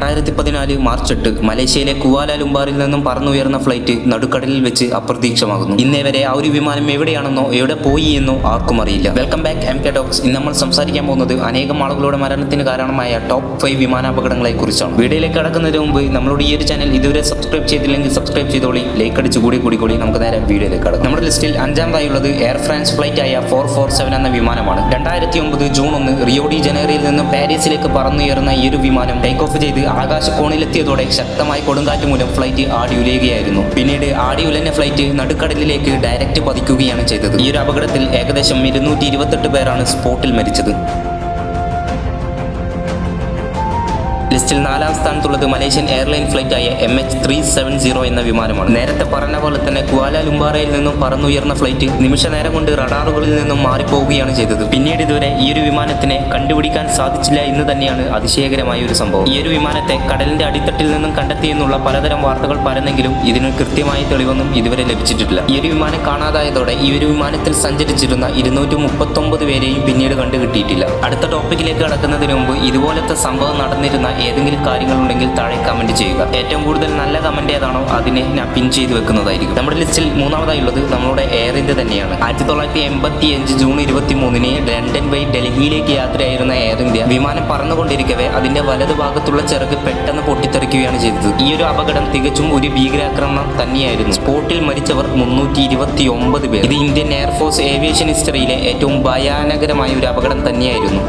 2014 March 8 മലേഷ്യയിലെ കുവാലാലുംബാറിൽ നിന്നും പറന്നുയർന്ന flight നടുക്കടലിൽ വെച്ച് അപ്രതീക്ഷിതമാകുന്നു. ഇന്നേ വരെ ആ ഒരു വിമാനം എവിടെയാണെന്നോ എവിടെ പോയി എന്നോ ആർക്കും അറിയില്ല. Welcome back MK talks. ഇന്ന് നമ്മൾ സംസാരിക്കാൻ പോകുന്നത് അനേകം ആളുകളുടെ മരണത്തിന് കാരണമായ ടോപ്പ് 5 വിമാനാപകടങ്ങളെ കുറിച്ചാണ്. വീഡിയോയിലേക്ക് കടക്കുന്നതിന് മുമ്പ് നമ്മളോട് ഈ ഒരു ചാനൽ ഇതുവരെ സബ്സ്ക്രൈബ് ചെയ്തില്ലെങ്കിൽ സബ്സ്ക്രൈബ് ചെയ്തോളി, ലൈക്ക് അടിച്ച് കൂടി നമുക്ക് നേരെ വീഡിയോയിലേക്ക് കടക്കാം. നമ്മുടെ ലിസ്റ്റിൽ അഞ്ചാമതായുള്ളത് എയർ ഫ്രാൻസ് ഫ്ലൈറ്റ് ആയ 447 എന്ന വിമാനമാണ്. 2009 ജൂൺ 1 റിയോ ഡി ജനീറോയിൽ നിന്നും പാരീസിലേക്ക് പറന്നുയർന്ന ഈ ഒരു വിമാനം ടേക്ക് ഓഫ് ചെയ്ത് ആകാശക്കോണിലെത്തിയതോടെ ശക്തമായ കൊടുങ്കാറ്റ് മൂലം ഫ്ലൈറ്റ് ആടി ഉലയുകയായിരുന്നു. പിന്നീട് ആടി ഉലഞ്ഞ ഫ്ലൈറ്റ് നടുക്കടലിലേക്ക് ഡയറക്റ്റ് പതിക്കുകയാണ് ചെയ്തത്. ഈ ഒരു അപകടത്തിൽ ഏകദേശം 228 പേരാണ് സ്പോട്ടിൽ മരിച്ചത്. ലിസ്റ്റിൽ 4ാം സ്ഥാനത്തുള്ളത് മലേഷ്യൻ എയർലൈൻ ഫ്ലൈറ്റ് ആയ MH370 എന്ന വിമാനമാണ്. നേരത്തെ പറഞ്ഞ പോലെ തന്നെ കുവാലാലുംബാറയിൽ നിന്നും പറന്നുയർന്ന ഫ്ലൈറ്റ് നിമിഷ നേരം കൊണ്ട് റഡാറുകളിൽ നിന്നും മാറിപ്പോവുകയാണ് ചെയ്തത്. പിന്നീട് ഇതുവരെ ഈ ഒരു വിമാനത്തിനെ കണ്ടുപിടിക്കാൻ സാധിച്ചില്ല എന്ന് തന്നെയാണ് അതിശയകരമായ ഒരു സംഭവം. ഈ ഒരു വിമാനത്തെ കടലിന്റെ അടിത്തട്ടിൽ നിന്നും കണ്ടെത്തിയെന്നുള്ള പലതരം വാർത്തകൾ പരന്നെങ്കിലും ഇതിന് കൃത്യമായ തെളിവൊന്നും ഇതുവരെ ലഭിച്ചിട്ടില്ല. ഈ ഒരു വിമാനം കാണാതായതോടെ ഈ ഒരു വിമാനത്തിൽ സഞ്ചരിച്ചിരുന്ന 239 പേരെയും പിന്നീട് കണ്ടുകിട്ടിയിട്ടില്ല. അടുത്ത ടോപ്പിക്കിലേക്ക് കടക്കുന്നതിന് മുമ്പ് ഇതുപോലത്തെ സംഭവം നടന്നിരുന്ന ഏതെങ്കിലും കാര്യങ്ങളുണ്ടെങ്കിൽ താഴെ കമന്റ് ചെയ്യുക. ഏറ്റവും കൂടുതൽ നല്ല കമന്റ് ഏതാണോ അതിനെ ഞാൻ പിൻ ചെയ്ത് വെക്കുന്നതായിരിക്കും. നമ്മുടെ ലിസ്റ്റിൽ മൂന്നാമതായുള്ളത് നമ്മുടെ എയർ ഇന്ത്യ തന്നെയാണ്. 1985 ജൂൺ 23 ലണ്ടൻ വഴി ഡൽഹിയിലേക്ക് യാത്രയായിരുന്ന എയർ ഇന്ത്യ വിമാനം പറന്നുകൊണ്ടിരിക്കവേ അതിന്റെ വലതുഭാഗത്തുള്ള ചിറക് പെട്ടെന്ന് പൊട്ടിത്തെറിക്കുകയാണ് ചെയ്തത്. ഈ ഒരു അപകടം തികച്ചും ഒരു ഭീകരാക്രമണം തന്നെയായിരുന്നു. സ്പോട്ടിൽ മരിച്ചവർ 329 പേർ. ഇത് ഇന്ത്യൻ എയർഫോഴ്സ് ഏവിയേഷൻ ഹിസ്റ്ററിയിലെ ഏറ്റവും ഭയാനകരമായ ഒരു അപകടം തന്നെയായിരുന്നു.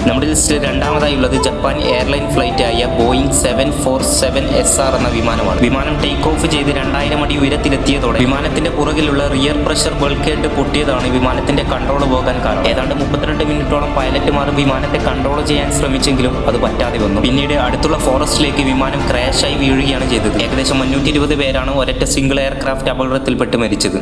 നമ്മുടെ ലിസ്റ്റിൽ രണ്ടാമതായുള്ളത് ജപ്പാൻ എയർലൈൻ ഫ്ലൈറ്റ് ആയ ബോയിങ് 747 എന്ന വിമാനമാണ്. വിമാനം ടേക്ക് ഓഫ് ചെയ്ത് 2000 അടി ഉയരത്തിലെത്തിയതോടെ വിമാനത്തിന്റെ പുറകിലുള്ള റിയർ പ്രഷർ ബൾക്കേഡ് പൊട്ടിയതാണ് വിമാനത്തിന്റെ കൺട്രോൾ പോകാൻ കാരണം. ഏതാണ്ട് 32 മിനിറ്റോളം പൈലറ്റുമാർ വിമാനത്തെ കൺട്രോൾ ചെയ്യാൻ ശ്രമിച്ചെങ്കിലും അത് പറ്റാതെ വന്നു. പിന്നീട് അടുത്തുള്ള ഫോറസ്റ്റിലേക്ക് വിമാനം ക്രാഷായി വീഴുകയാണ് ചെയ്തത്. ഏകദേശം 520 പേരാണ് ഒരൊറ്റ സിംഗിൾ എയർക്രാഫ്റ്റ് അപകടത്തിൽപ്പെട്ട് മരിച്ചത്.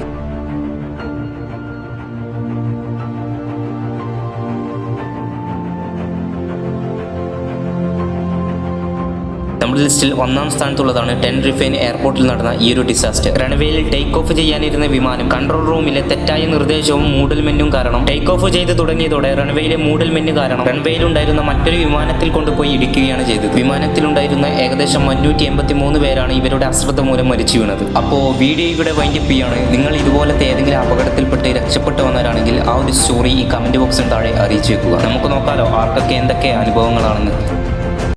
നമ്മുടെ ലിസ്റ്റിൽ 1ാം സ്ഥാനത്തുള്ളതാണ് ടെൻറിഫൈൻ എയർപോർട്ടിൽ നടന്ന ഈ ഒരു ഡിസാസ്റ്റർ. റൺവേയിൽ ടേക്ക് ഓഫ് ചെയ്യാനിരുന്ന വിമാനം കൺട്രോൾ റൂമിലെ തെറ്റായ നിർദ്ദേശവും മൂടൽമെന്നും കാരണം ടേക്ക് ഓഫ് ചെയ്ത് തുടങ്ങിയതോടെ റൺവേയിലെ മൂടൽമെന്ന് കാരണം റൺവേയിലുണ്ടായിരുന്ന മറ്റൊരു വിമാനത്തിൽ കൊണ്ടുപോയി ഇടിക്കുകയാണ് ചെയ്തത്. വിമാനത്തിലുണ്ടായിരുന്ന ഏകദേശം 583 പേരാണ് ഇവരുടെ അശ്രദ്ധ മൂലം മരിച്ചു വീണത്. അപ്പോൾ വീഡിയോ ഇവിടെ വൈൻഡപ്പ് ചെയ്യാണ്. നിങ്ങൾ ഇതുപോലത്തെ ഏതെങ്കിലും അപകടത്തിൽപ്പെട്ട് രക്ഷപ്പെട്ടു വന്നവരാണെങ്കിൽ ആ ഒരു സ്റ്റോറി ഈ കമന്റ് ബോക്സിന് താഴെ അറിയിച്ചു വെക്കുക. നമുക്ക് നോക്കാലോ ആർക്കൊക്കെ എന്തൊക്കെ അനുഭവങ്ങളാണെന്ന്.